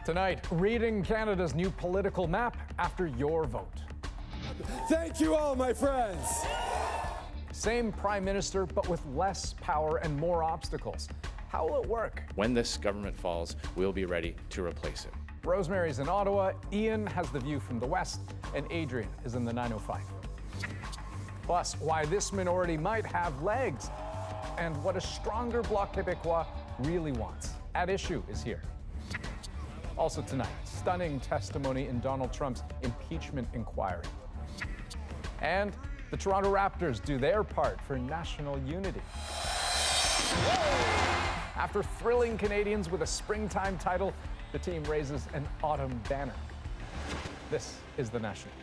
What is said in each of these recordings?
Tonight, reading Canada's new political map after your vote. Thank you all, my friends. Same prime minister, but with less power and more obstacles. How will it work? When this government falls, we'll be ready to replace it. Rosemary's in Ottawa, Ian has the view from the west, and Adrian is in the 905. Plus, why this minority might have legs, and what a stronger Bloc Québécois really wants. At Issue is here. Also tonight, stunning testimony in Donald Trump's impeachment inquiry. And the Toronto Raptors do their part for national unity. After thrilling Canadians with a springtime title, the team raises an autumn banner. This is The National.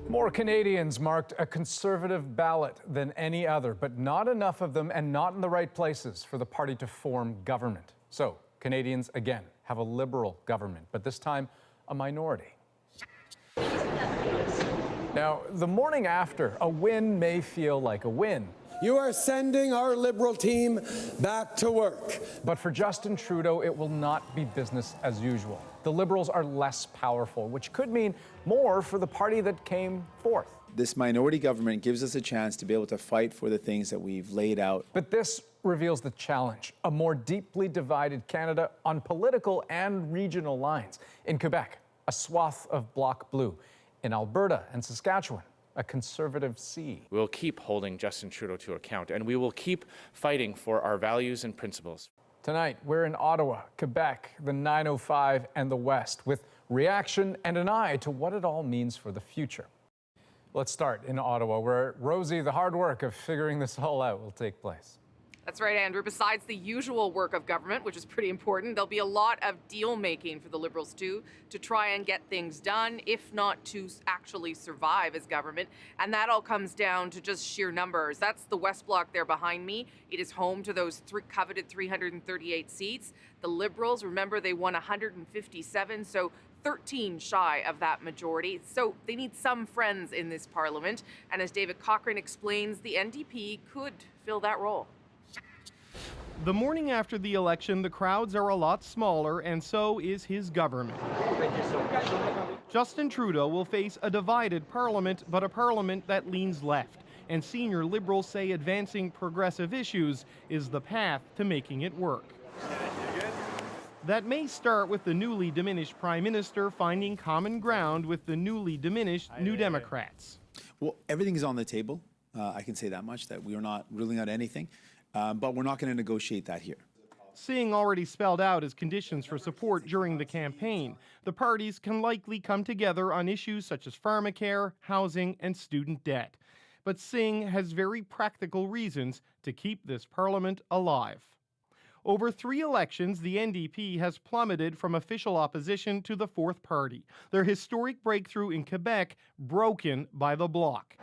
More Canadians marked a Conservative ballot than any other, but not enough of them and not in the right places for the party to form government. So Canadians, again, have a Liberal government, but this time a minority. Now, the morning after, a win may feel like a win. You are sending our Liberal team back to work. But for Justin Trudeau, it will not be business as usual. The Liberals are less powerful, which could mean more for the party that came fourth. This minority government gives us a chance to be able to fight for the things that we've laid out. But this reveals the challenge, a more deeply divided Canada on political and regional lines. In Quebec, a swath of Bloc Blue. In Alberta and Saskatchewan, a Conservative sea. We'll keep holding Justin Trudeau to account, and we will keep fighting for our values and principles. Tonight, we're in Ottawa, Quebec, the 905, and the West, with reaction and an eye to what it all means for the future. Let's start in Ottawa, where, Rosie, the hard work of figuring this all out will take place. That's right, Andrew. Besides the usual work of government, which is pretty important, there'll be a lot of deal-making for the Liberals, too, to try and get things done, if not to actually survive as government. And that all comes down to just sheer numbers. That's the West Bloc there behind me. It is home to those coveted 338 seats. The Liberals, remember, they won 157, so 13 shy of that majority. So they need some friends in this parliament. And as David Cochrane explains, the NDP could fill that role. The morning after the election, the crowds are a lot smaller, and so is his government. Justin Trudeau will face a divided parliament, but a parliament that leans left. And senior Liberals say advancing progressive issues is the path to making it work. That may start with the newly diminished Prime Minister finding common ground with the newly diminished New Democrats. Well, everything is on the table. I can say that much, that we are not ruling out anything. But we're not going to negotiate that here. Seeing already spelled out as conditions for support during the campaign, the parties can likely come together on issues such as pharmacare, housing, and student debt. But Singh has very practical reasons to keep this parliament alive. Over 3 elections, the NDP has plummeted from official opposition to the fourth party, their historic breakthrough in Quebec broken by the Bloc.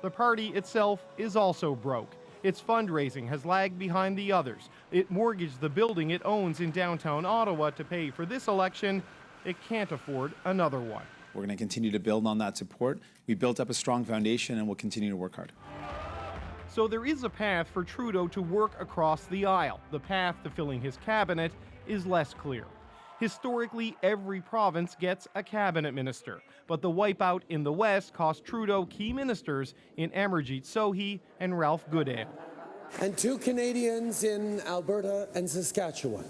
The party itself is also broke. Its fundraising has lagged behind the others. It mortgaged the building it owns in downtown Ottawa to pay for this election. It can't afford another one. We're going to continue to build on that support. We built up a strong foundation and we'll continue to work hard. So there is a path for Trudeau to work across the aisle. The path to filling his cabinet is less clear. Historically, every province gets a cabinet minister, but the wipeout in the West cost Trudeau key ministers in Amarjeet Sohi and Ralph Goodale. And 2 Canadians in Alberta and Saskatchewan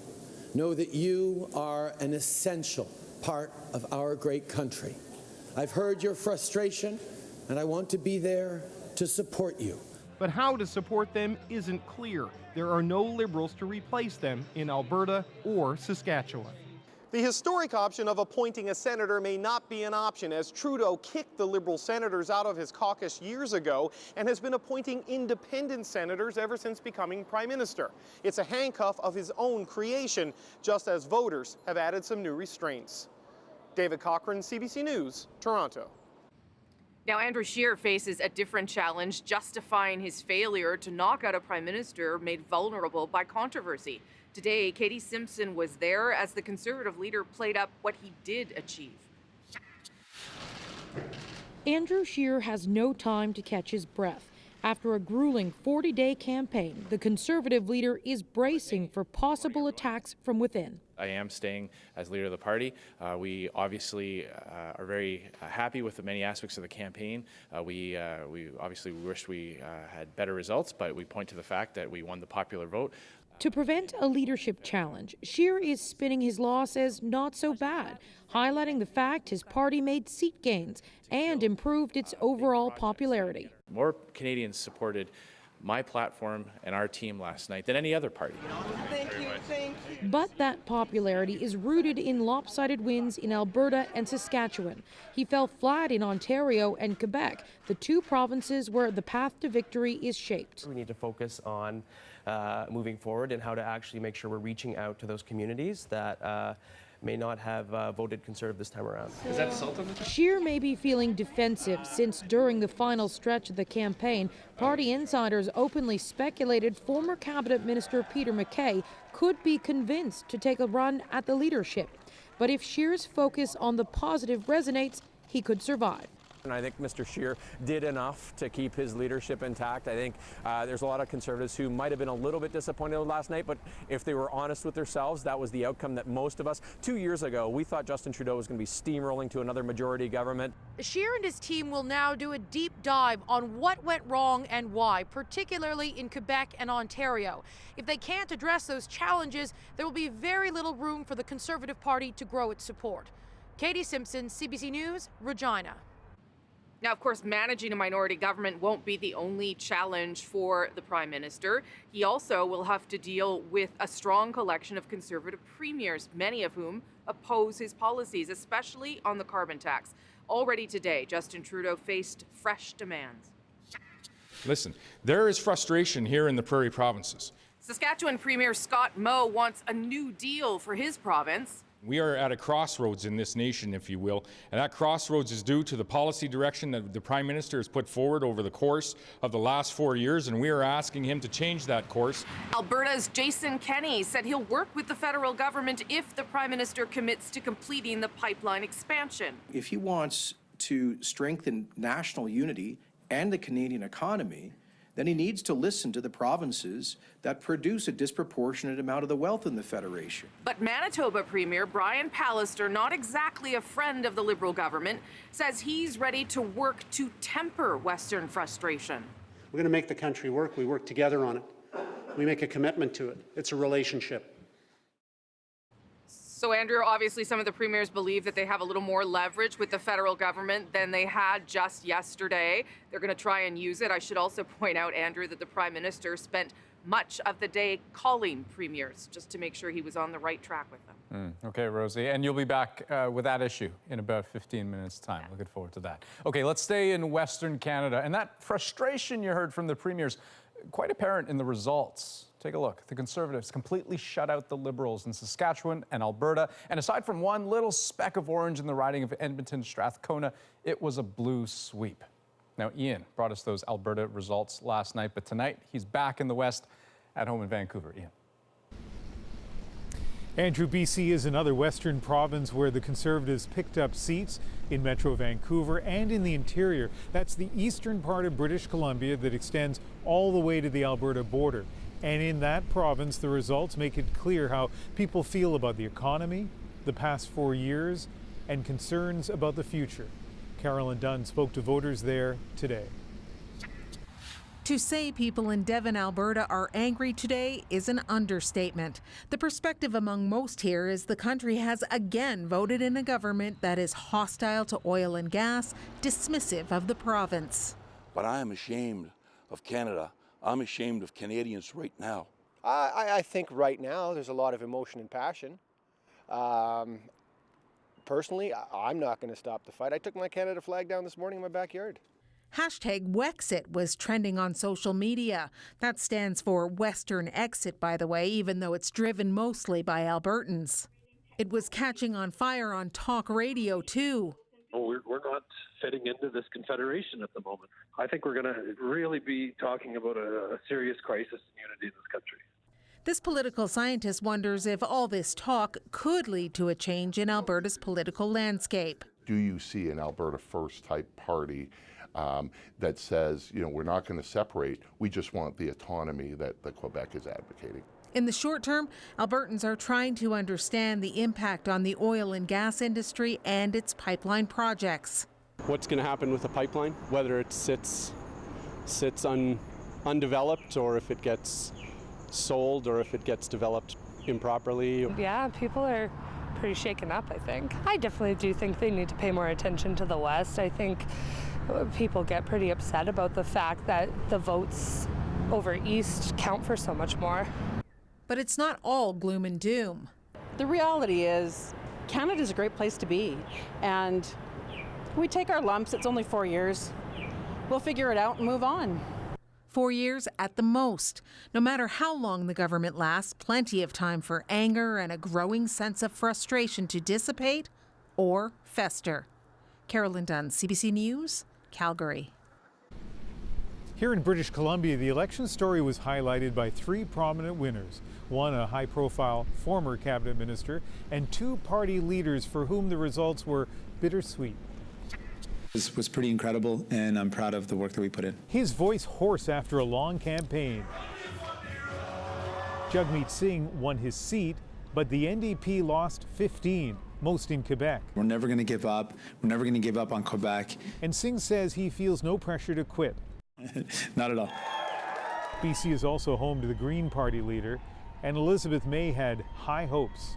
know that you are an essential part of our great country. I've heard your frustration, and I want to be there to support you. But how to support them isn't clear. There are no Liberals to replace them in Alberta or Saskatchewan. The historic option of appointing a senator may not be an option, as Trudeau kicked the Liberal senators out of his caucus years ago and has been appointing independent senators ever since becoming Prime Minister. It's a handcuff of his own creation, just as voters have added some new restraints. David Cochrane, CBC News, Toronto. Now, Andrew Scheer faces a different challenge, justifying his failure to knock out a prime minister made vulnerable by controversy. Today, Katie Simpson was there as the Conservative leader played up what he did achieve. Andrew Scheer has no time to catch his breath After a grueling 40-day campaign, the Conservative leader is bracing for possible attacks from within. I am staying as leader of the party. We obviously are very happy with the many aspects of the campaign. We obviously wish we had better results, but we point to the fact that we won the popular vote. To prevent a leadership challenge, Scheer is spinning his loss as not so bad, highlighting the fact his party made seat gains and improved its overall popularity. More Canadians supported my platform and our team last night than any other party. Thank you. But that popularity is rooted in lopsided wins in Alberta and Saskatchewan. He fell flat in Ontario and Quebec, the two provinces where the path to victory is shaped. We need to focus on moving forward and how to actually make sure we're reaching out to those communities that may not have voted Conservative this time around. Is that Sultan? Scheer may be feeling defensive since during the final stretch of the campaign, party insiders openly speculated former Cabinet Minister Peter MacKay could be convinced to take a run at the leadership. But if Scheer's focus on the positive resonates, he could survive. And I think Mr. Scheer did enough to keep his leadership intact. I think there's a lot of Conservatives who might have been a little bit disappointed last night, but if they were honest with themselves, that was the outcome that most of us, 2 years ago, we thought Justin Trudeau was going to be steamrolling to another majority government. Scheer and his team will now do a deep dive on what went wrong and why, particularly in Quebec and Ontario. If they can't address those challenges, there will be very little room for the Conservative Party to grow its support. Katie Simpson, CBC News, Regina. Now, of course, managing a minority government won't be the only challenge for the Prime Minister. He also will have to deal with a strong collection of Conservative premiers, many of whom oppose his policies, especially on the carbon tax. Already today, Justin Trudeau faced fresh demands. Listen, there is frustration here in the prairie provinces. Saskatchewan Premier Scott Moe wants a new deal for his province. We are at a crossroads in this nation, if you will, and that crossroads is due to the policy direction that the Prime Minister has put forward over the course of the last 4 years, and we are asking him to change that course. Alberta's Jason Kenney said he'll work with the federal government if the Prime Minister commits to completing the pipeline expansion. If he wants to strengthen national unity and the Canadian economy, then he needs to listen to the provinces that produce a disproportionate amount of the wealth in the Federation. But Manitoba Premier Brian Pallister, not exactly a friend of the Liberal government, says he's ready to work to temper Western frustration. We're going to make the country work. We work together on it. We make a commitment to it. It's a relationship. So, Andrew, obviously some of the premiers believe that they have a little more leverage with the federal government than they had just yesterday. They're going to try and use it. I should also point out, Andrew, that the Prime Minister spent much of the day calling premiers just to make sure he was on the right track with them. Okay, Rosie, and you'll be back with that issue in about 15 minutes' time. Looking forward to that. Okay, let's stay in Western Canada. And that frustration you heard from the premiers, quite apparent in the results. Take a look. The Conservatives completely shut out the Liberals in Saskatchewan and Alberta. And aside from one little speck of orange in the riding of Edmonton-Strathcona, it was a blue sweep. Now, Ian brought us those Alberta results last night, but tonight he's back in the West at home in Vancouver. Ian. Andrew, BC is another Western province where the Conservatives picked up seats in Metro Vancouver and in the interior. That's the eastern part of British Columbia that extends all the way to the Alberta border. And in that province, the results make it clear how people feel about the economy, the past 4 years, and concerns about the future. Carolyn Dunn spoke to voters there today. To say people in Devon, Alberta are angry today is an understatement. The perspective among most here is the country has again voted in a government that is hostile to oil and gas, dismissive of the province. But I am ashamed of Canada. I'm ashamed of Canadians right now. I think right now there's a lot of emotion and passion. Personally, I'm not going to stop the fight. I took my Canada flag down this morning in my backyard. Hashtag Wexit was trending on social media. That stands for Western Exit, by the way, even though it's driven mostly by Albertans. It was catching on fire on talk radio, too. We're not fitting into this confederation at the moment. I think we're going to really be talking about a serious crisis in unity in this country. This political scientist wonders if all this talk could lead to a change in Alberta's political landscape. Do you see an Alberta First type party that says, we're not going to separate, we just want the autonomy that Quebec is advocating. In the short term, Albertans are trying to understand the impact on the oil and gas industry and its pipeline projects. What's going to happen with the pipeline, whether it sits undeveloped, or if it gets sold, or if it gets developed improperly. Yeah, people are pretty shaken up, I think. I definitely do think they need to pay more attention to the West. I think people get pretty upset about the fact that the votes over East count for so much more. But it's not all gloom and doom. The reality is Canada's a great place to be, and we take our lumps. It's only 4 years. We'll figure it out and move on. 4 years at the most. No matter how long the government lasts, plenty of time for anger and a growing sense of frustration to dissipate or fester. Carolyn Dunn, CBC News, Calgary. Here in British Columbia, the election story was highlighted by 3 prominent winners. One, a high-profile former cabinet minister, and 2 party leaders for whom the results were bittersweet. This was pretty incredible, and I'm proud of the work that we put in. His voice hoarse after a long campaign. Jagmeet Singh won his seat, but the NDP lost 15, most in Quebec. We're never going to give up. We're never going to give up on Quebec. And Singh says he feels no pressure to quit. Not at all. BC is also home to the Green Party leader, and Elizabeth May had high hopes.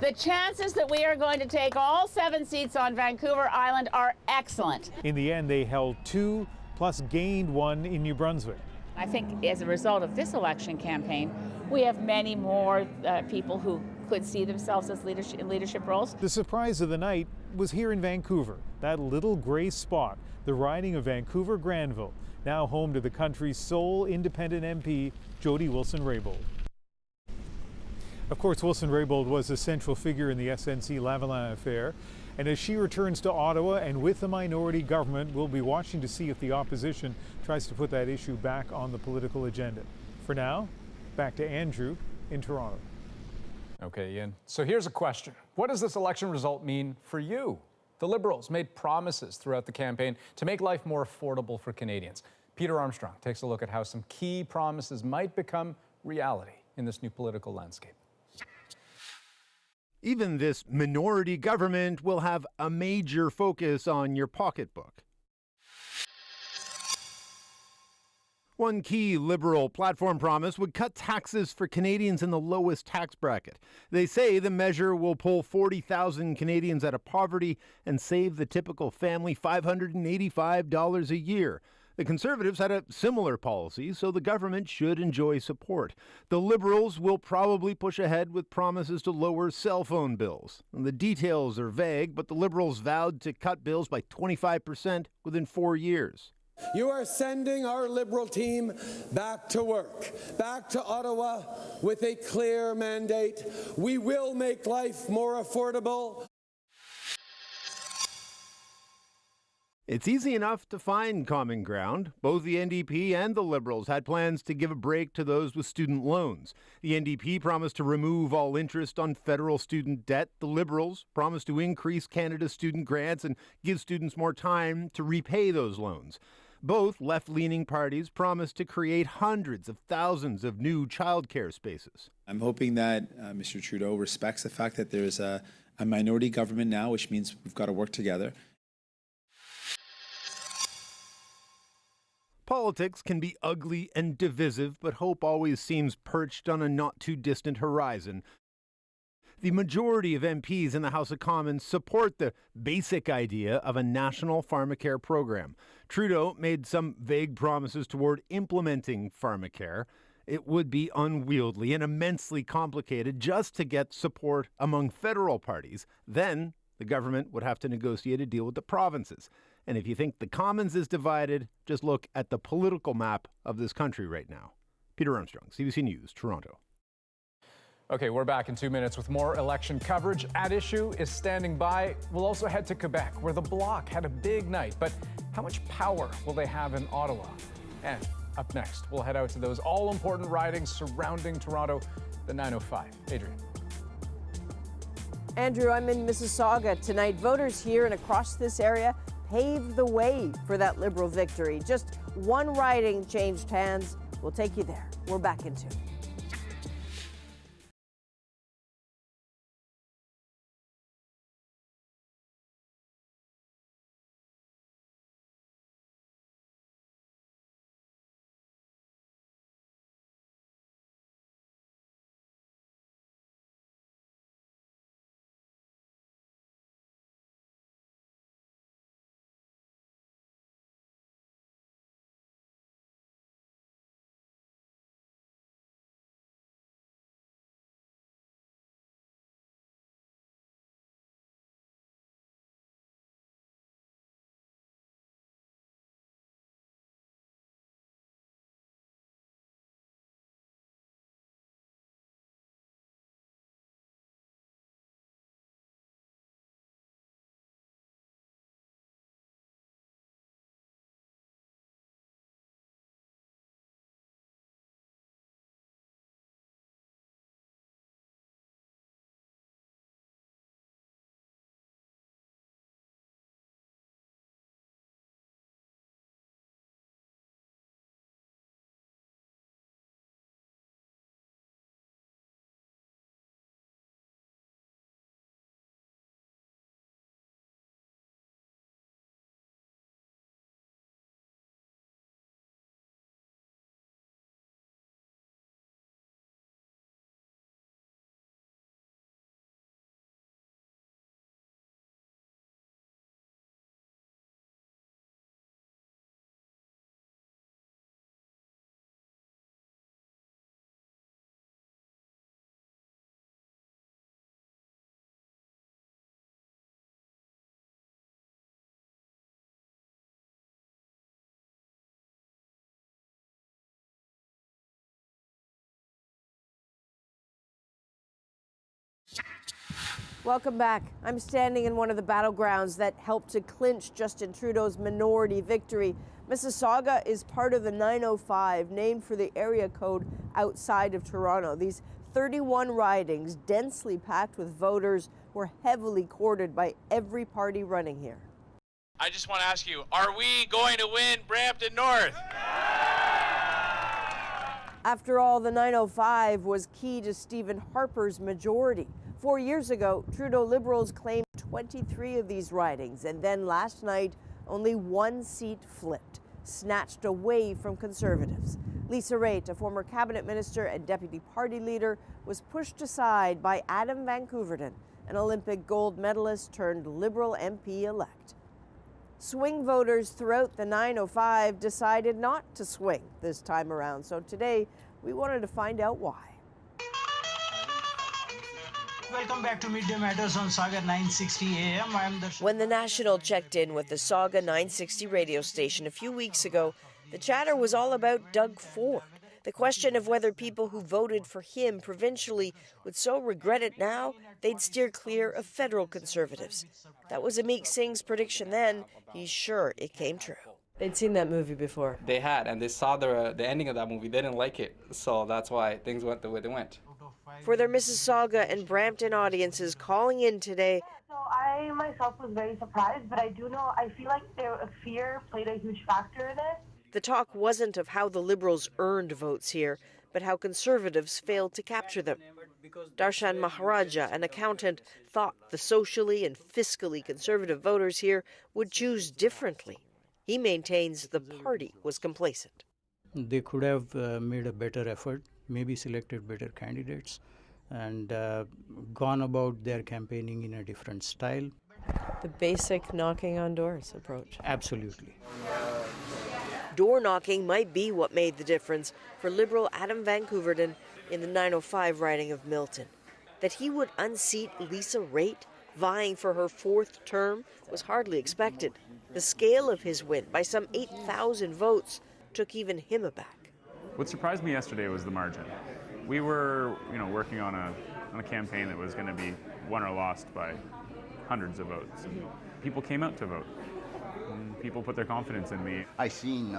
The chances that we are going to take all 7 seats on Vancouver Island are excellent. In the end, they held 2, plus gained 1 in New Brunswick. I think as a result of this election campaign, we have many more people who could see themselves as in leadership roles. The surprise of the night was here in Vancouver, that little gray spot, the riding of Vancouver-Granville, now home to the country's sole independent MP, Jody Wilson-Raybould. Of course, Wilson-Raybould was a central figure in the SNC-Lavalin affair, and as she returns to Ottawa and with the minority government, we'll be watching to see if the opposition tries to put that issue back on the political agenda. For now, back to Andrew in Toronto. Okay, Ian. So here's a question. What does this election result mean for you? The Liberals made promises throughout the campaign to make life more affordable for Canadians. Peter Armstrong takes a look at how some key promises might become reality in this new political landscape. Even this minority government will have a major focus on your pocketbook. One key Liberal platform promise would cut taxes for Canadians in the lowest tax bracket. They say the measure will pull 40,000 Canadians out of poverty and save the typical family $585 a year. The Conservatives had a similar policy, so the government should enjoy support. The Liberals will probably push ahead with promises to lower cell phone bills. And the details are vague, but the Liberals vowed to cut bills by 25% within 4 years. You are sending our Liberal team back to work, back to Ottawa with a clear mandate. We will make life more affordable. It's easy enough to find common ground. Both the NDP and the Liberals had plans to give a break to those with student loans. The NDP promised to remove all interest on federal student debt. The Liberals promised to increase Canada's student grants and give students more time to repay those loans. Both left-leaning parties promised to create hundreds of thousands of new childcare spaces. I'm hoping that Mr. Trudeau respects the fact that there's a minority government now, which means we've got to work together. Politics can be ugly and divisive, but hope always seems perched on a not-too-distant horizon. The majority of MPs in the House of Commons support the basic idea of a national pharmacare program. Trudeau made some vague promises toward implementing pharmacare. It would be unwieldy and immensely complicated just to get support among federal parties. Then the government would have to negotiate a deal with the provinces. And if you think the Commons is divided, just look at the political map of this country right now. Peter Armstrong, CBC News, Toronto. Okay, we're back in 2 minutes with more election coverage. At Issue is standing by. We'll also head to Quebec, where the Bloc had a big night. But how much power will they have in Ottawa? And up next, we'll head out to those all-important ridings surrounding Toronto, the 905. Adrian. Andrew, I'm in Mississauga tonight. Voters here and across this area paved the way for that Liberal victory. Just one riding changed hands. We'll take you there. We're back in 2. Welcome back. I'm standing in one of the battlegrounds that helped to clinch Justin Trudeau's minority victory. Mississauga is part of the 905, named for the area code outside of Toronto. These 31 ridings, densely packed with voters, were heavily courted by every party running here. I just want to ask you, are we going to win Brampton North? After all, the 905 was key to Stephen Harper's majority. 4 years ago, Trudeau Liberals claimed 23 of these ridings, and then last night, only one seat flipped, snatched away from Conservatives. Lisa Raitt, a former cabinet minister and deputy party leader, was pushed aside by Adam Van Couverden, an Olympic gold medalist turned Liberal MP-elect. Swing voters throughout the 905 decided not to swing this time around, so today we wanted to find out why. Welcome back to Midday Matters on Saga 960 AM. When the National checked in with the Saga 960 radio station a few weeks ago, the chatter was all about Doug Ford. The question of whether people who voted for him provincially would so regret it now, they'd steer clear of federal Conservatives. That was Amit Singh's prediction then. He's sure it came true. They'd seen that movie before. They had, and they saw the ending of that movie. They didn't like it, so that's why things went the way they went. For their Mississauga and Brampton audiences calling in today, So I myself was very surprised, but I feel like fear played a huge factor in it. the talk wasn't of how the Liberals earned votes here, but how Conservatives failed to capture them. Darshan Maharaja, an accountant, thought the socially and fiscally conservative voters here would choose differently. He maintains the party was complacent. They could have made a better effort, maybe selected better candidates, and gone about their campaigning in a different style. The basic knocking on doors approach. Absolutely. Door knocking might be what made the difference for Liberal Adam Van Couverden in the 905 riding of Milton. That he would unseat Lisa Raitt, vying for her fourth term, was hardly expected. The scale of his win, by some 8,000 votes, took even him aback. What surprised me yesterday was the margin. We were, working on a campaign that was going to be won or lost by hundreds of votes. People came out to vote. People put their confidence in me. I seen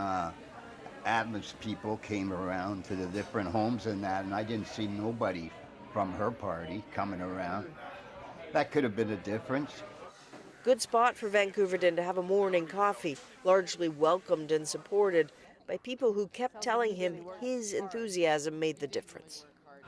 Adam's people came around to the different homes and that, and I didn't see nobody from her party coming around. That could have been a difference. Good spot for Vancouverton to have a morning coffee, largely welcomed and supported by people who kept telling him his enthusiasm made the difference.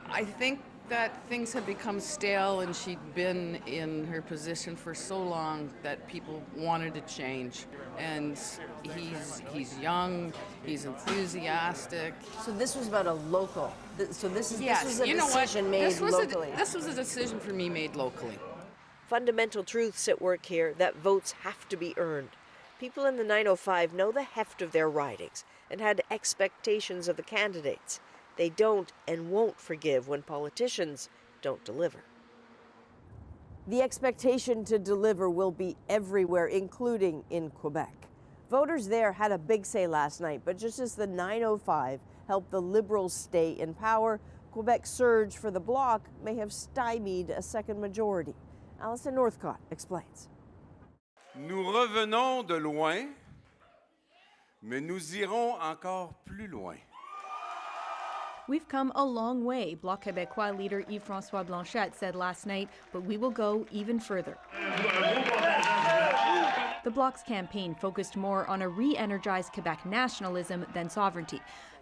I think that things had become stale and she'd been in her position for so long that people wanted to change. And he's young, he's enthusiastic. So this was about a local. So this was a decision made locally. This was a decision for me made locally. Fundamental truths at work here that votes have to be earned. People in the 905 know the heft of their ridings and had expectations of the candidates. They don't and won't forgive when politicians don't deliver. The expectation to deliver will be everywhere, including in Quebec. Voters there had a big say last night, but just as the 905 helped the Liberals stay in power, Quebec's surge for the Bloc may have stymied a second majority. Alison Northcott explains. Nous revenons de loin, mais nous irons encore plus loin. We've come a long way, Bloc Québécois leader Yves-François Blanchet said last night, but we will go even further. The Bloc's campaign focused more on a re-energized Quebec nationalism than sovereignty.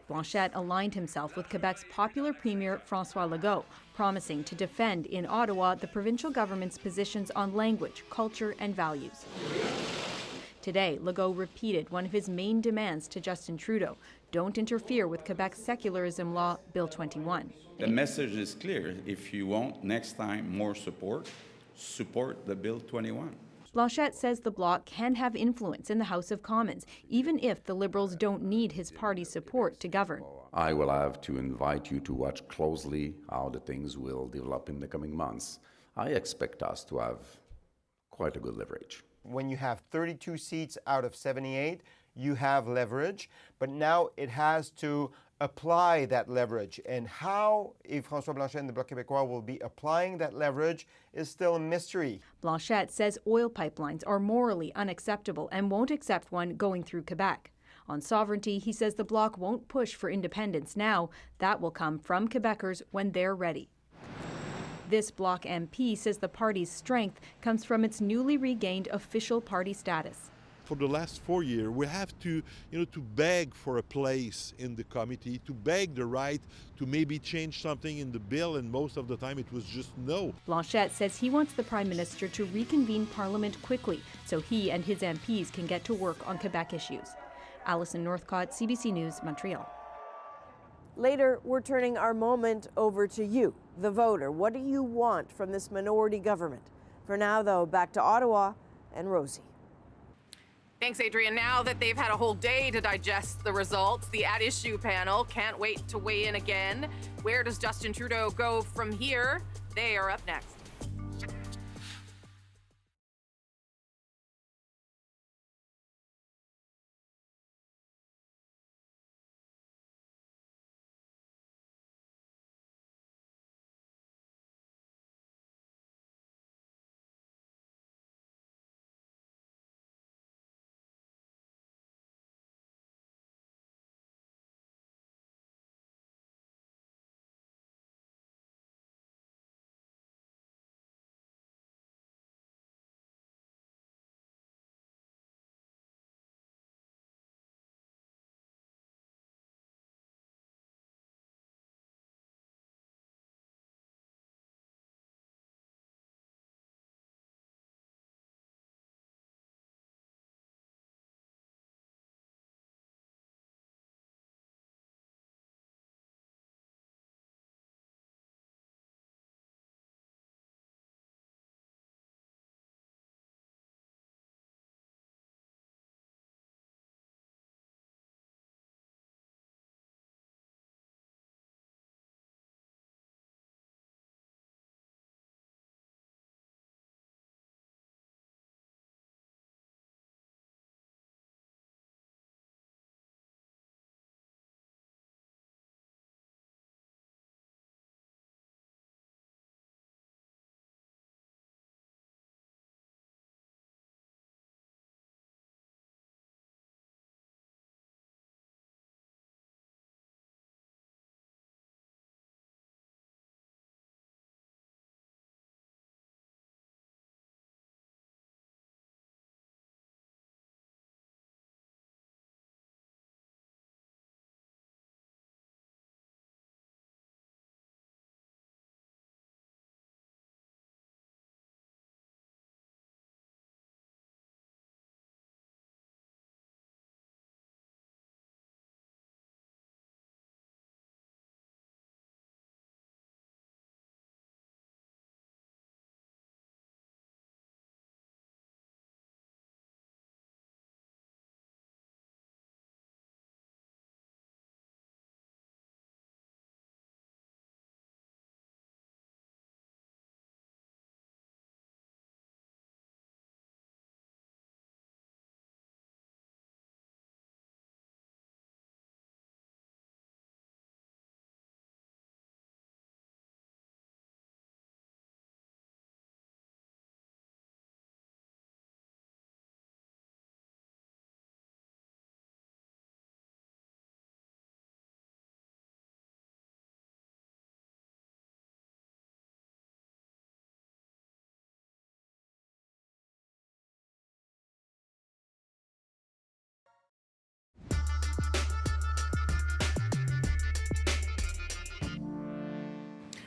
Blanchet aligned himself with Quebec's popular Premier François Legault, promising to defend in Ottawa the provincial government's positions on language, culture, and values. Today, Legault repeated one of his main demands to Justin Trudeau: don't interfere with Quebec's secularism law, Bill 21. The message is clear. If you want next time more support, support the Bill 21. Blanchet says the Bloc can have influence in the House of Commons, even if the Liberals don't need his party's support to govern. I will have to invite you to watch closely how the things will develop in the coming months. I expect us to have quite a good leverage. When you have 32 seats out of 78, you have leverage, but now it has to apply that leverage. And how Yves-François Blanchet and the Bloc Québécois will be applying that leverage is still a mystery. Blanchet says oil pipelines are morally unacceptable and won't accept one going through Quebec. On sovereignty, he says the Bloc won't push for independence now. That will come from Quebecers when they're ready. This Bloc MP says the party's strength comes from its newly regained official party status. For the last 4 years, we have to beg for a place in the committee, to beg the right to maybe change something in the bill, and most of the time it was just no. Blanchet says he wants the Prime Minister to reconvene Parliament quickly so he and his MPs can get to work on Quebec issues. Alison Northcott, CBC News, Montreal. Later, we're turning our moment over to you, the voter. What do you want from this minority government? For now, though, back to Ottawa and Rosie. Thanks, Adrian. Now that they've had a whole day to digest the results, the at-issue panel can't wait to weigh in again. Where does Justin Trudeau go from here? They are up next.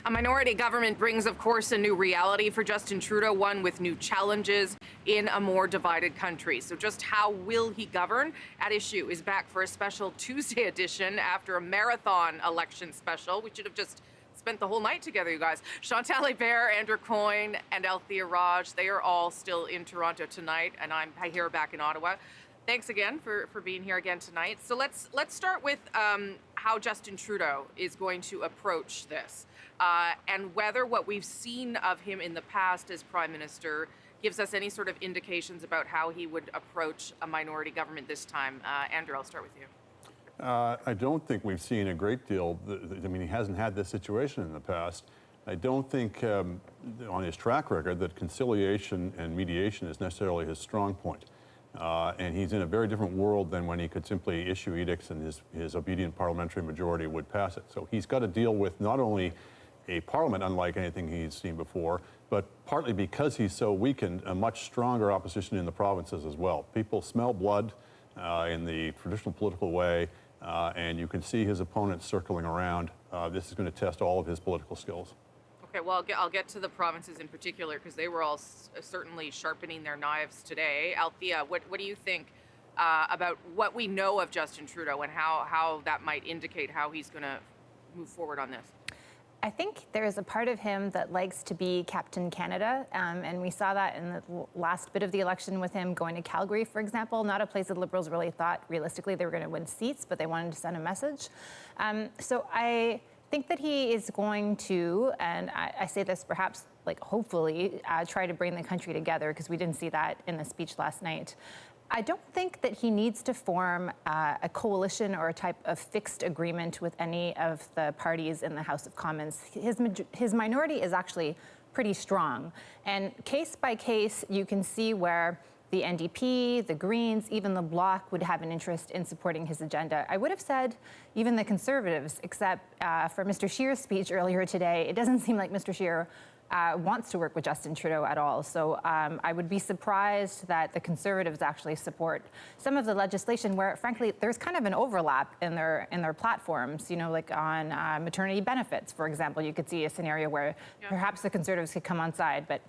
A minority government brings, of course, a new reality for Justin Trudeau, one with new challenges in a more divided country. So just how will he govern? At Issue is back for a special Tuesday edition after a marathon election special. We should have just spent the whole night together, you guys. Chantal Hébert, Andrew Coyne, and Althea Raj, they are all still in Toronto tonight, and I'm here back in Ottawa. Thanks again for being here again tonight. So let's start with how Justin Trudeau is going to approach this, and whether what we've seen of him in the past as Prime Minister gives us any sort of indications about how he would approach a minority government this time. Andrew, I'll start with you. I don't think we've seen a great deal. I mean, he hasn't had this situation in the past. I don't think on his track record that conciliation and mediation is necessarily his strong point. And he's in a very different world than when he could simply issue edicts and his obedient parliamentary majority would pass it. So he's got to deal with not only a parliament unlike anything he's seen before, but partly because he's so weakened, a much stronger opposition in the provinces as well. People smell blood in the traditional political way, and you can see his opponents circling around. This is going to test all of his political skills. Okay, well, I'll get to the provinces in particular because they were all certainly sharpening their knives today. Althea, what do you think about what we know of Justin Trudeau and how that might indicate how he's going to move forward on this? I think there is a part of him that likes to be Captain Canada, and we saw that in the last bit of the election with him going to Calgary, for example, not a place that Liberals really thought realistically they were going to win seats, but they wanted to send a message. So I think that he is going to, and I say this perhaps like hopefully, try to bring the country together, because we didn't see that in the speech last night. I don't think that he needs to form a coalition or a type of fixed agreement with any of the parties in the House of Commons. His minority is actually pretty strong. And case by case, you can see where the NDP, the Greens, even the Bloc would have an interest in supporting his agenda. I would have said even the Conservatives, except for Mr. Scheer's speech earlier today, it doesn't seem like Mr. Scheer wants to work with Justin Trudeau at all. So I would be surprised that the Conservatives actually support some of the legislation where, frankly, there's kind of an overlap in their platforms. You know, like on maternity benefits, for example, you could see a scenario where perhaps the Conservatives could come on side, but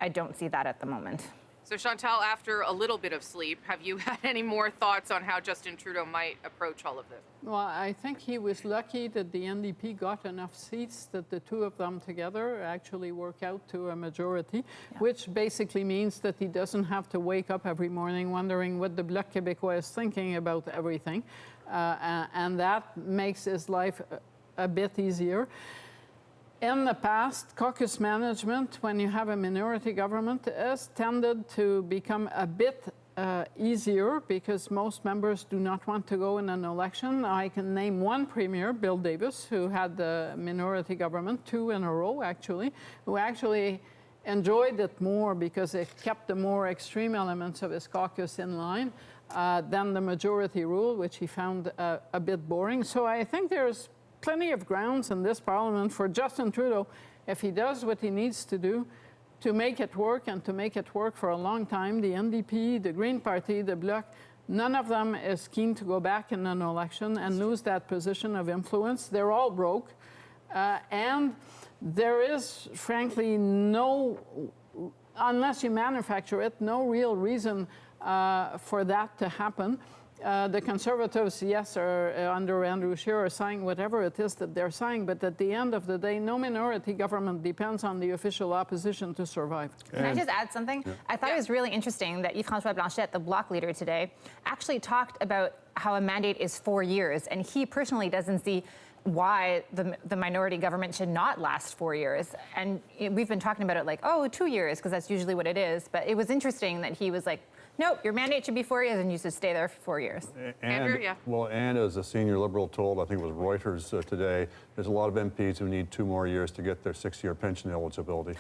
I don't see that at the moment. So Chantal, after a little bit of sleep, have you had any more thoughts on how Justin Trudeau might approach all of this? Well, I think he was lucky that the NDP got enough seats that the two of them together actually work out to a majority, which basically means that he doesn't have to wake up every morning wondering what the Bloc Québécois is thinking about everything. And that makes his life a bit easier. In the past, caucus management, when you have a minority government, has tended to become a bit easier because most members do not want to go in an election. I can name one premier, Bill Davis, who had the minority government, 2 in a row actually, who actually enjoyed it more because it kept the more extreme elements of his caucus in line than the majority rule, which he found a bit boring. So I think there's plenty of grounds in this parliament for Justin Trudeau, if he does what he needs to do, to make it work and to make it work for a long time. The NDP, the Green Party, the Bloc, none of them is keen to go back in an election and lose that position of influence. They're all broke. And there is, frankly, no, unless you manufacture it, no real reason for that to happen. The Conservatives, yes, are under Andrew Scheer are saying whatever it is that they're saying, but at the end of the day, no minority government depends on the official opposition to survive. Can I just add something? Yeah. I thought it was really interesting that Yves-François Blanchet, the Bloc leader today, actually talked about how a mandate is 4 years, and he personally doesn't see why the minority government should not last 4 years. And we've been talking about it like, oh, 2 years, because that's usually what it is. But it was interesting that he was like, nope, your mandate should be 4 years and you should stay there for 4 years. Andrew, yeah. Well, and as a senior Liberal told, I think it was Reuters today, there's a lot of MPs who need 2 more years to get their 6-year pension eligibility.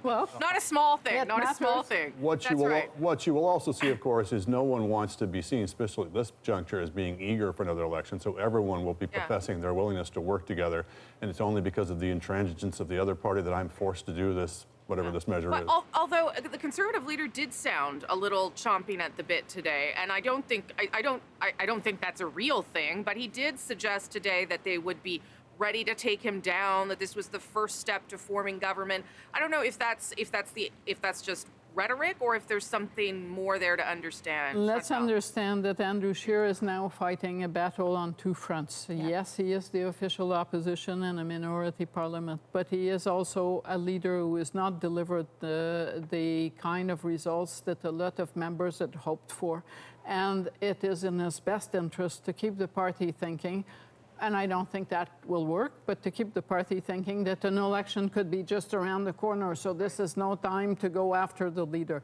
Well, not a small thing, not a small thing. What you will also see, of course, is no one wants to be seen, especially at this juncture, as being eager for another election. So everyone will be professing their willingness to work together. And it's only because of the intransigence of the other party that I'm forced to do this, whatever this measure is. Although the Conservative leader did sound a little chomping at the bit today, and I don't think that's a real thing, but he did suggest today that they would be ready to take him down, that this was the first step to forming government. I don't know if that's just rhetoric or if there's something more there to understand. Let's understand that Andrew Scheer is now fighting a battle on two fronts. Yeah. Yes, he is the official opposition and a minority parliament, but he is also a leader who has not delivered the kind of results that a lot of members had hoped for. And it is in his best interest to keep the party thinking, and I don't think that will work, but to keep the party thinking that an election could be just around the corner, so this is no time to go after the leader.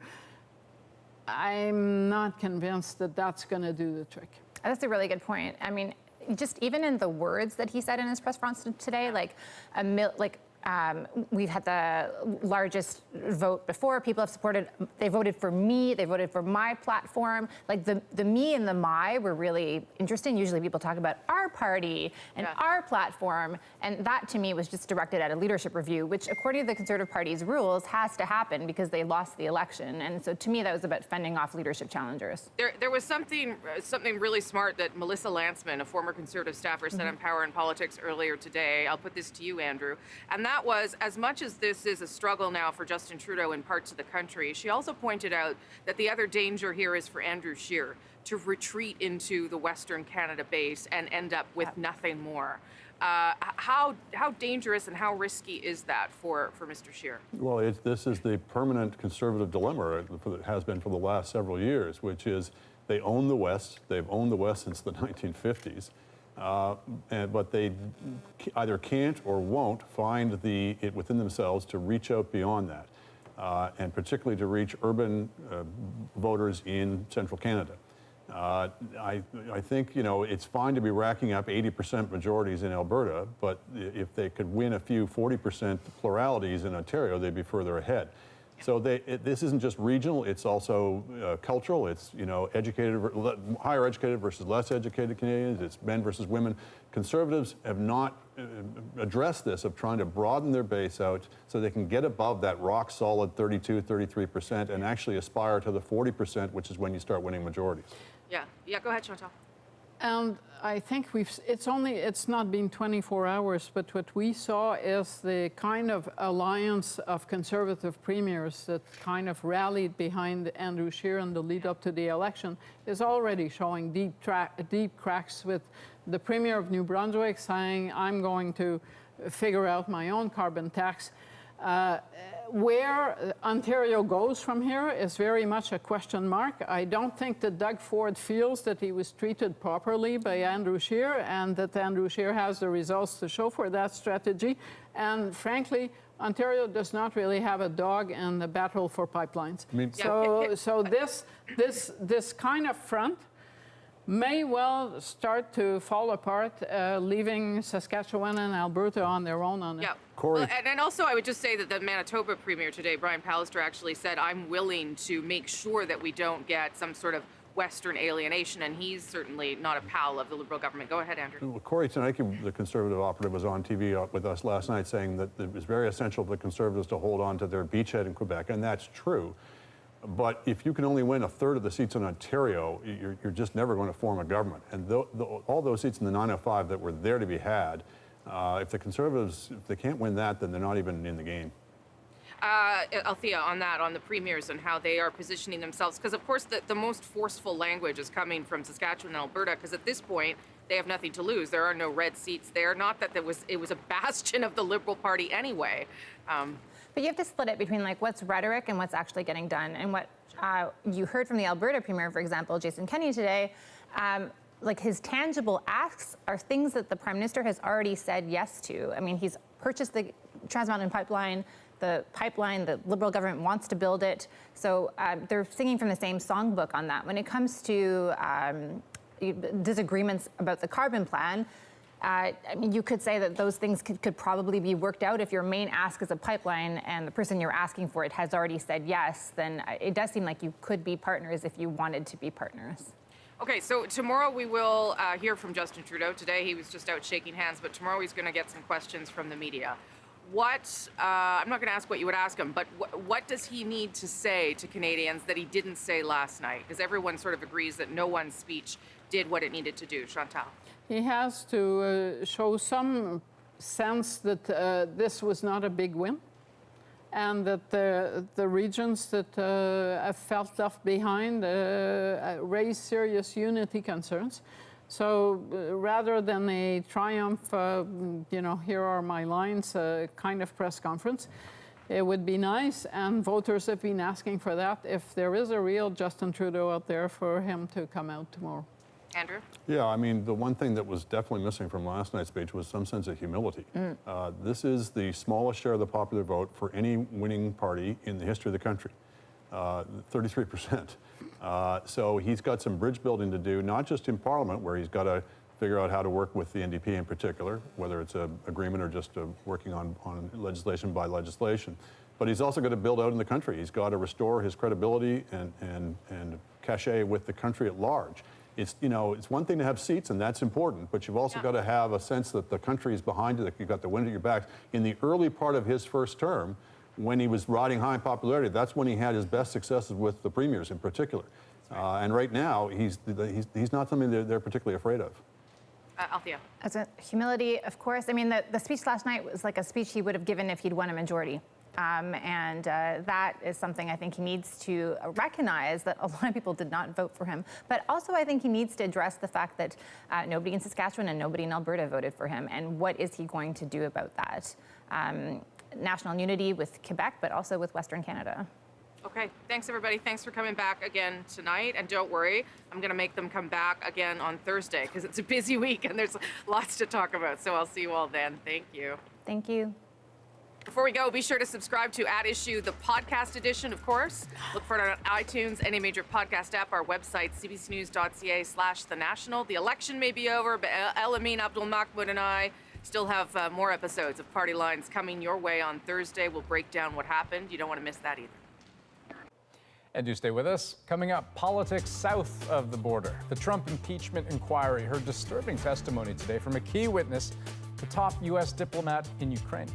I'm not convinced that that's going to do the trick. That's a really good point. I mean, just even in the words that he said in his press conference today, we've had the largest vote before. People have supported, they voted for me, they voted for my platform. Like the me and the my were really interesting. Usually people talk about our party and our platform. And that to me was just directed at a leadership review, which according to the Conservative Party's rules has to happen because they lost the election. And so to me, that was about fending off leadership challengers. There was something really smart that Melissa Lantsman, a former Conservative staffer, said on Power and Politics earlier today. I'll put this to you, Andrew. And that was, as much as this is a struggle now for Justin Trudeau in parts of the country, she also pointed out that the other danger here is for Andrew Scheer to retreat into the Western Canada base and end up with nothing more. How dangerous and how risky is that for Mr. Scheer? Well, this is the permanent Conservative dilemma that has been for the last several years, which is they own the West. They've owned the West since the 1950s. But they either can't or won't find it within themselves to reach out beyond that, and particularly to reach urban voters in central Canada. I think, it's fine to be racking up 80% majorities in Alberta, but if they could win a few 40% pluralities in Ontario, they'd be further ahead. So this isn't just regional, it's also cultural. It's, higher educated versus less educated Canadians. It's men versus women. Conservatives have not addressed this of trying to broaden their base out so they can get above that rock solid 32, 33% and actually aspire to the 40%, which is when you start winning majorities. Yeah, go ahead, Chantal. And I think it's not been 24 hours, but what we saw is the kind of alliance of Conservative premiers that kind of rallied behind Andrew Scheer in the lead up to the election is already showing deep cracks, with the Premier of New Brunswick saying, I'm going to figure out my own carbon tax. Where Ontario goes from here is very much a question mark. I don't think that Doug Ford feels that he was treated properly by Andrew Scheer and that Andrew Scheer has the results to show for that strategy. And frankly, Ontario does not really have a dog in the battle for pipelines. So this kind of front may well start to fall apart, leaving Saskatchewan and Alberta on their own on it. Yeah. Well, and also I would just say that the Manitoba Premier today, Brian Pallister, actually said, I'm willing to make sure that we don't get some sort of Western alienation, and he's certainly not a pal of the Liberal government. Go ahead, Andrew. Well, Corey Teneke, the Conservative operative, was on TV with us last night saying that it was very essential for the Conservatives to hold on to their beachhead in Quebec, and that's true. But if you can only win a third of the seats in Ontario, you're just never going to form a government. And all those seats in the 905 that were there to be had, if the Conservatives, if they can't win that, then they're not even in the game. Althea, on the premiers and how they are positioning themselves, because of course the most forceful language is coming from Saskatchewan and Alberta, because at this point they have nothing to lose. There are no red seats there. Not that it was a bastion of the Liberal Party anyway. But you have to split it between what's rhetoric and what's actually getting done. And what you heard from the Alberta Premier, for example, Jason Kenney today, his tangible asks are things that the Prime Minister has already said yes to. I mean, he's purchased the Trans Mountain Pipeline, the Liberal government wants to build it. So they're singing from the same songbook on that. When it comes to disagreements about the carbon plan, I mean, you could say that those things could probably be worked out if your main ask is a pipeline and the person you're asking for it has already said yes, then it does seem like you could be partners if you wanted to be partners. Okay, so tomorrow we will hear from Justin Trudeau. Today he was just out shaking hands, but tomorrow he's going to get some questions from the media. I'm not going to ask what you would ask him, but what does he need to say to Canadians that he didn't say last night? Because everyone sort of agrees that no one's speech did what it needed to do. Chantal. He has to show some sense that this was not a big win, and that the regions that have felt left behind raised serious unity concerns. So rather than a triumph, here are my lines kind of press conference, it would be nice, and voters have been asking for that, if there is a real Justin Trudeau out there, for him to come out tomorrow. Andrew? Yeah, I mean, the one thing that was definitely missing from last night's speech was some sense of humility. This is the smallest share of the popular vote for any winning party in the history of the country, 33%. So he's got some bridge building to do, not just in Parliament, where he's got to figure out how to work with the NDP in particular, whether it's an agreement or just working on legislation by legislation. But he's also got to build out in the country. He's got to restore his credibility and cachet with the country at large. It's one thing to have seats, and that's important, but you've also got to have a sense that the country is behind you, that you've got the wind at your back. In the early part of his first term, when he was riding high in popularity, that's when he had his best successes with the premiers in particular. And right now, he's not something they're particularly afraid of. Althea. As a humility, of course. I mean, the speech last night was like a speech he would have given if he'd won a majority. That is something I think he needs to recognize, that a lot of people did not vote for him. But also I think he needs to address the fact that nobody in Saskatchewan and nobody in Alberta voted for him. And what is he going to do about that? National unity with Quebec, but also with Western Canada. Okay, thanks everybody. Thanks for coming back again tonight. And don't worry, I'm going to make them come back again on Thursday, because it's a busy week and there's lots to talk about. So I'll see you all then. Thank you. Thank you. Before we go, be sure to subscribe to At Issue, the podcast edition, of course. Look for it on iTunes, any major podcast app, our website, cbcnews.ca/thenational. The election may be over, but Elamin Abdul-Mahmoud and I still have more episodes of Party Lines coming your way on Thursday. We'll break down what happened. You don't want to miss that either. And do stay with us. Coming up, politics south of the border. The Trump impeachment inquiry heard disturbing testimony today from a key witness, the top U.S. diplomat in Ukraine.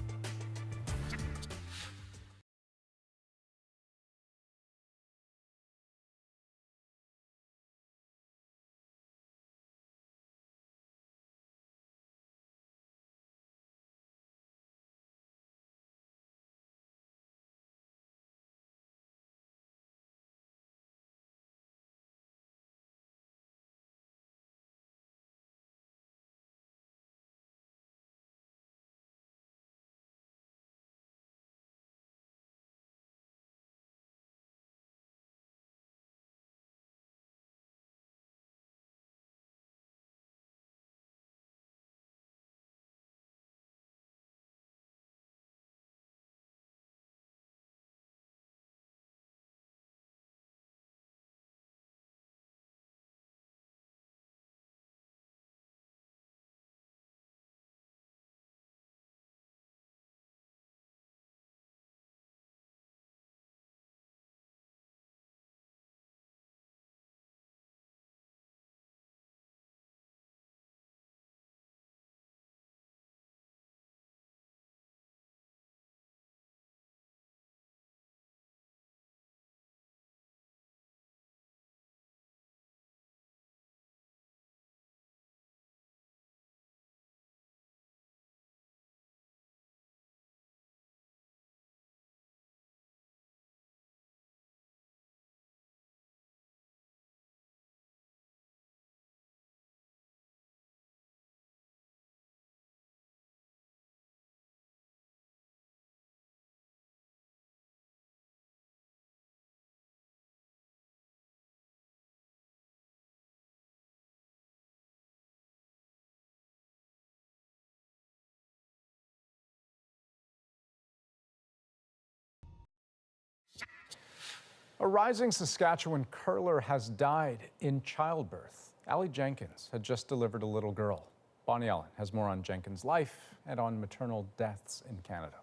A rising Saskatchewan curler has died in childbirth. Allie Jenkins had just delivered a little girl. Bonnie Allen has more on Jenkins' life and on maternal deaths in Canada.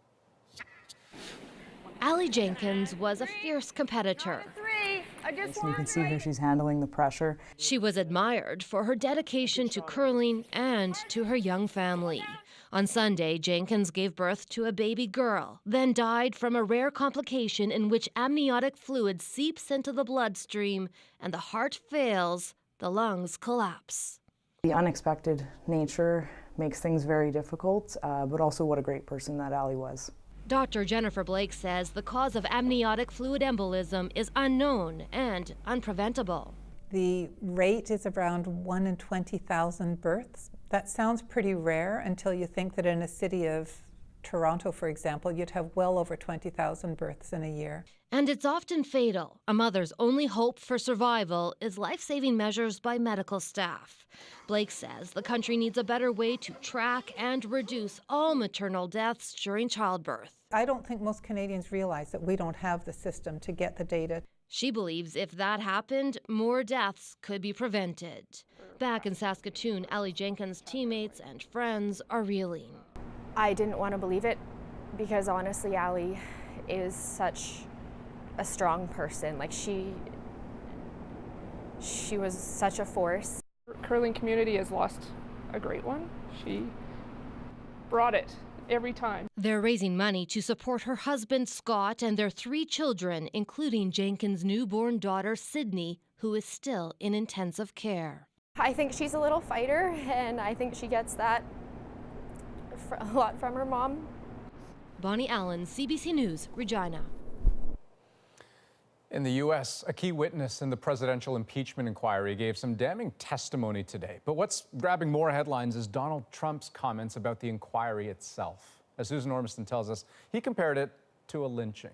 Allie Jenkins was a fierce competitor. So you can see how she's handling the pressure. She was admired for her dedication to curling and to her young family. On Sunday, Jenkins gave birth to a baby girl, then died from a rare complication in which amniotic fluid seeps into the bloodstream and the heart fails, the lungs collapse. The unexpected nature makes things very difficult, but also what a great person that Ali was. Dr. Jennifer Blake says the cause of amniotic fluid embolism is unknown and unpreventable. The rate is around 1 in 20,000 births. That sounds pretty rare until you think that in a city of Toronto, for example, you'd have well over 20,000 births in a year. And it's often fatal. A mother's only hope for survival is life-saving measures by medical staff. Blake says the country needs a better way to track and reduce all maternal deaths during childbirth. I don't think most Canadians realize that we don't have the system to get the data. She believes if that happened, more deaths could be prevented. Back in Saskatoon, Ali Jenkins' teammates and friends are reeling. I didn't want to believe it because honestly, Ali is such a strong person. Like she was such a force. Curling community has lost a great one. She brought it every time. They're raising money to support her husband, Scott, and their 3 children, including Jenkins' newborn daughter, Sydney, who is still in intensive care. I think she's a little fighter, and I think she gets that a lot from her mom. Bonnie Allen, CBC News, Regina. In the U.S., a key witness in the presidential impeachment inquiry gave some damning testimony today. But what's grabbing more headlines is Donald Trump's comments about the inquiry itself. As Susan Ormiston tells us, he compared it to a lynching.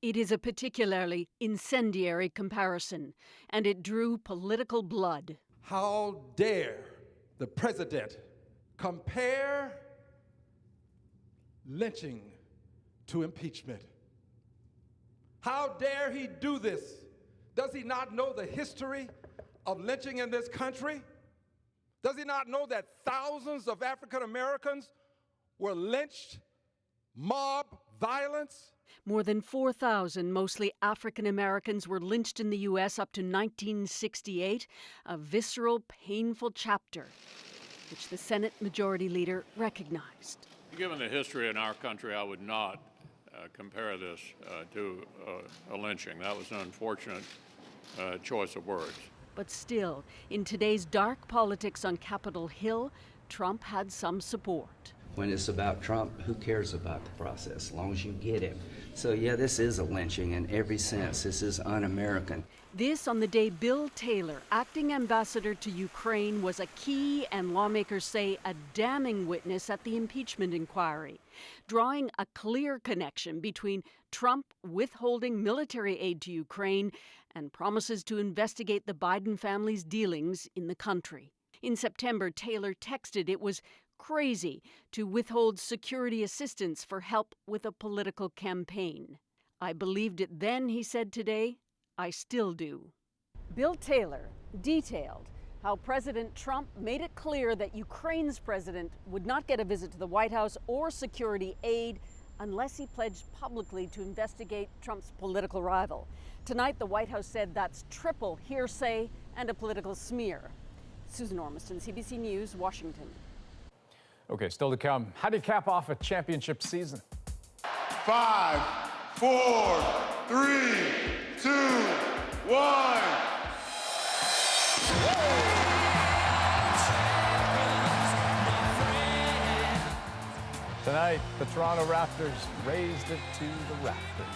It is a particularly incendiary comparison, and it drew political blood. How dare the president compare lynching to impeachment? How dare he do this? Does he not know the history of lynching in this country? Does he not know that thousands of African Americans were lynched, mob violence? More than 4,000, mostly African Americans, were lynched in the U.S. up to 1968, a visceral, painful chapter, which the Senate Majority Leader recognized. Given the history in our country, I would not compare this to a lynching. That was an unfortunate choice of words. But still, in today's dark politics on Capitol Hill, Trump had some support. When it's about Trump, who cares about the process, as long as you get him? So yeah, this is a lynching in every sense. This is un-American. This on the day Bill Taylor, acting ambassador to Ukraine, was a key and lawmakers say a damning witness at the impeachment inquiry, drawing a clear connection between Trump withholding military aid to Ukraine and promises to investigate the Biden family's dealings in the country. In September, Taylor texted it was crazy to withhold security assistance for help with a political campaign. I believed it then, he said today. I still do. Bill Taylor detailed how President Trump made it clear that Ukraine's president would not get a visit to the White House or security aid unless he pledged publicly to investigate Trump's political rival. Tonight, the White House said that's triple hearsay and a political smear. Susan Ormiston, CBC News, Washington. Okay, still to come. How do you cap off a championship season? 5, 4, 3, 2, 1. Tonight, the Toronto Raptors raised it to the rafters.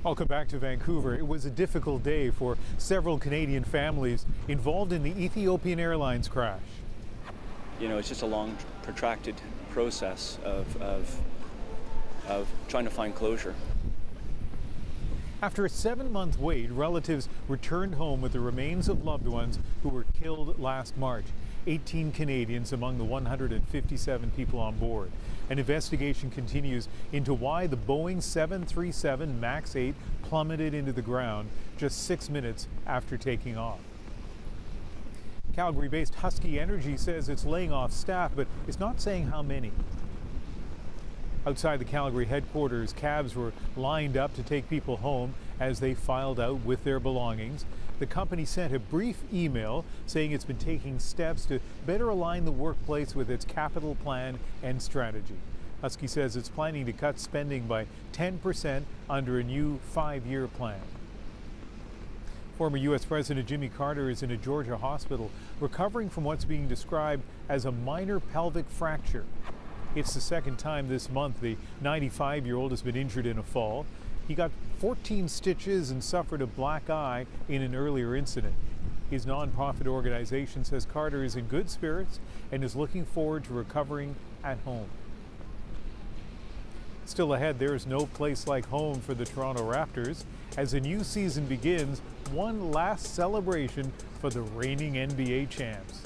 I'll come back to Vancouver. It was a difficult day for several Canadian families involved in the Ethiopian Airlines crash. You know, it's just a long, protracted process of trying to find closure. After a 7-month wait, relatives returned home with the remains of loved ones who were killed last March. 18 Canadians among the 157 people on board. An investigation continues into why the Boeing 737 MAX 8 plummeted into the ground just 6 minutes after taking off. Calgary-based Husky Energy says it's laying off staff, but it's not saying how many. Outside the Calgary headquarters, cabs were lined up to take people home as they filed out with their belongings. The company sent a brief email saying it's been taking steps to better align the workplace with its capital plan and strategy. Husky says it's planning to cut spending by 10% under a new 5-year plan. Former U.S. President Jimmy Carter is in a Georgia hospital recovering from what's being described as a minor pelvic fracture. It's the second time this month the 95-year-old has been injured in a fall. He got 14 stitches and suffered a black eye in an earlier incident. His nonprofit organization says Carter is in good spirits and is looking forward to recovering at home. Still ahead, there is no place like home for the Toronto Raptors. As a new season begins, one last celebration for the reigning NBA champs.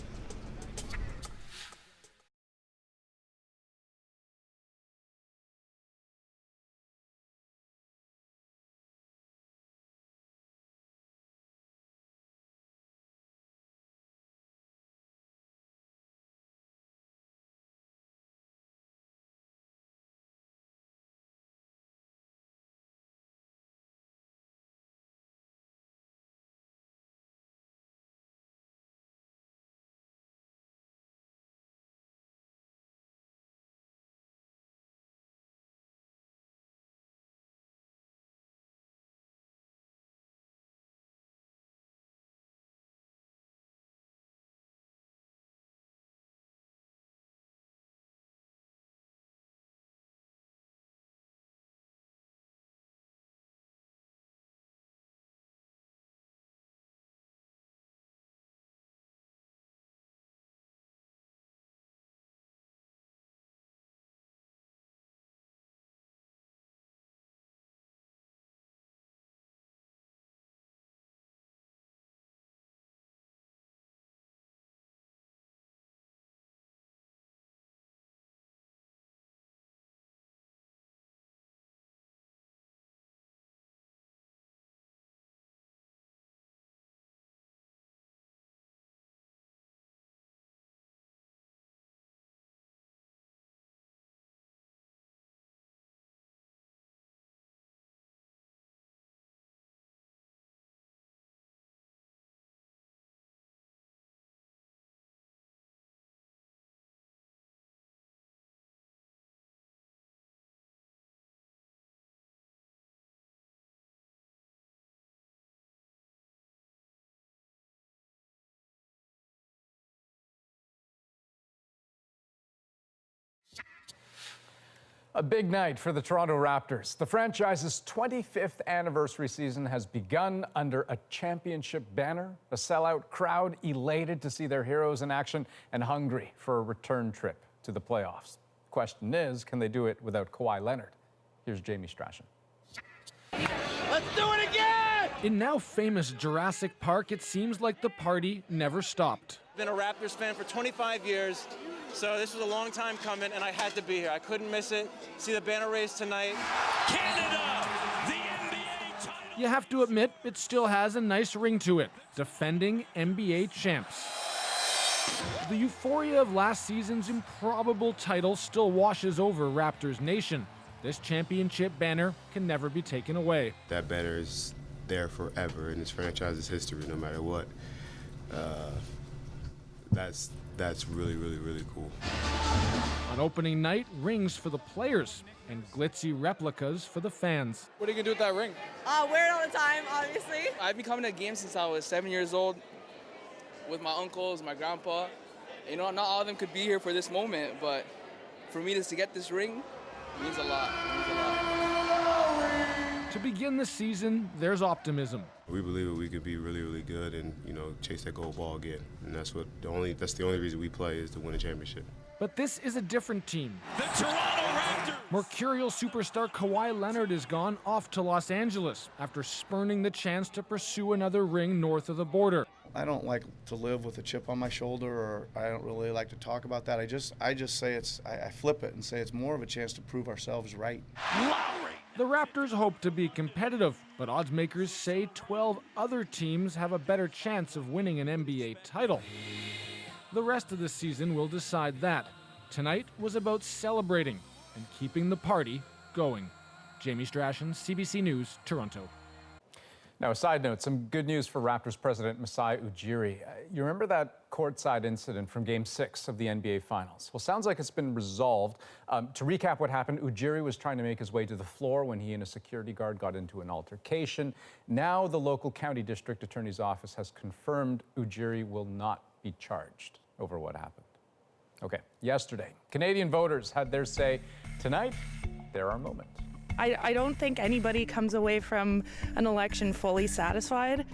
A big night for the Toronto Raptors. The franchise's 25th anniversary season has begun under a championship banner, a sellout crowd elated to see their heroes in action and hungry for a return trip to the playoffs. Question is, can they do it without Kawhi Leonard? Here's Jamie Strachan. Let's do it again! In now famous Jurassic Park, it seems like the party never stopped. Been a Raptors fan for 25 years, so this was a long time coming, and I had to be here. I couldn't miss it. See the banner raise tonight. Canada, the NBA title! You have to admit, it still has a nice ring to it. Defending NBA champs. The euphoria of last season's improbable title still washes over Raptors Nation. This championship banner can never be taken away. That banner is there forever in this franchise's history, no matter what. That's really, really, really cool. On opening night, rings for the players and glitzy replicas for the fans. What are you gonna do with that ring? Wear it all the time, obviously. I've been coming to games since I was 7 years old with my uncles, my grandpa. You know, not all of them could be here for this moment, but for me to get this ring means a lot. It means a lot. To begin the season, there's optimism. We believe that we could be really, really good and, chase that gold ball again. And that's the only reason we play is to win a championship. But this is a different team. The Toronto Raptors! Mercurial superstar Kawhi Leonard is gone off to Los Angeles after spurning the chance to pursue another ring north of the border. I don't like to live with a chip on my shoulder, or I don't really like to talk about that. I just say I flip it and say it's more of a chance to prove ourselves right. The Raptors hope to be competitive, but odds makers say 12 other teams have a better chance of winning an NBA title. The rest of the season will decide that. Tonight was about celebrating and keeping the party going. Jamie Strachan, CBC News, Toronto. Now, a side note, some good news for Raptors president Masai Ujiri. You remember that courtside incident from Game 6 of the NBA Finals? Well, sounds like it's been resolved. To recap what happened, Ujiri was trying to make his way to the floor when he and a security guard got into an altercation. Now the local county district attorney's office has confirmed Ujiri will not be charged over what happened. Okay, yesterday, Canadian voters had their say. Tonight, there are moments. I don't think anybody comes away from an election fully satisfied.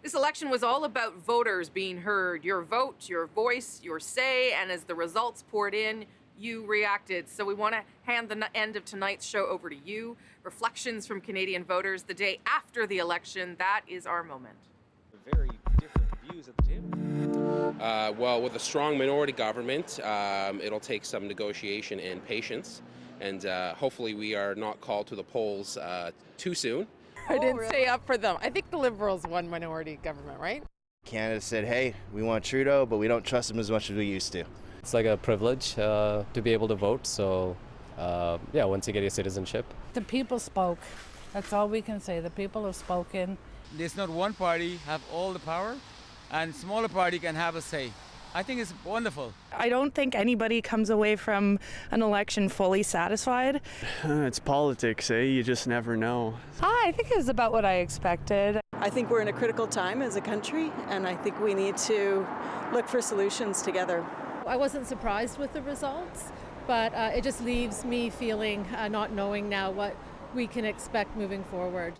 This election was all about voters being heard. Your vote, your voice, your say, and as the results poured in, you reacted. So we want to hand the end of tonight's show over to you. Reflections from Canadian voters the day after the election. That is our moment. Very different views at the table. Well, with a strong minority government, it'll take some negotiation and patience. And hopefully we are not called to the polls too soon. I didn't stay up for them. I think the Liberals won minority government, right? Canada said, hey, we want Trudeau, but we don't trust him as much as we used to. It's like a privilege to be able to vote, so yeah, once you get your citizenship. The people spoke. That's all we can say. The people have spoken. There's not one party have all the power, and smaller party can have a say. I think it's wonderful. I don't think anybody comes away from an election fully satisfied. It's politics, eh? You just never know. I think it was about what I expected. I think we're in a critical time as a country, and I think we need to look for solutions together. I wasn't surprised with the results, but it just leaves me feeling not knowing now what we can expect moving forward.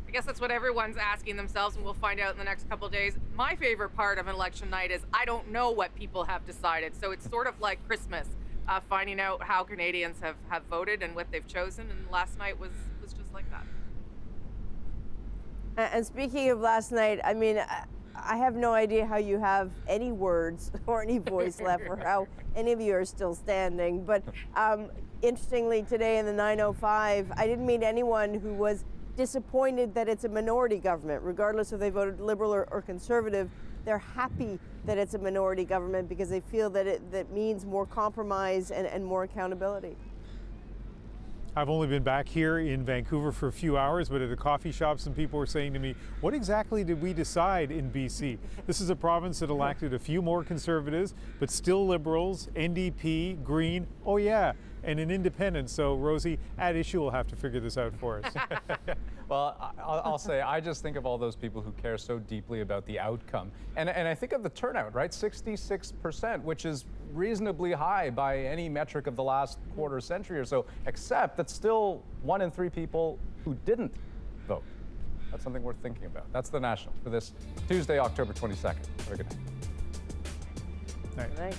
I guess that's what everyone's asking themselves, and we'll find out in the next couple of days. My favorite part of an election night is I don't know what people have decided. So it's sort of like Christmas, finding out how Canadians have voted and what they've chosen. And last night was just like that. And speaking of last night, I mean, I have no idea how you have any words or any voice left, or how any of you are still standing. But interestingly, today in the 905, I didn't meet anyone who was disappointed that it's a minority government. Regardless if they voted Liberal or Conservative, they're happy that it's a minority government because they feel that that means more compromise and more accountability. I've only been back here in Vancouver for a few hours, but at a coffee shop, some people were saying to me, what exactly did we decide in BC? This is a province that elected a few more Conservatives, but still Liberals, NDP, Green, oh yeah, and an independent. So Rosie, at issue will have to figure this out for us. Well, I'll say, I just think of all those people who care so deeply about the outcome. And I think of the turnout, right? 66%, which is reasonably high by any metric of the last quarter century or so, except that's still 1 in 3 people who didn't vote. That's something worth thinking about. That's The National for this Tuesday, October 22nd. Have a good night. Night. Good night.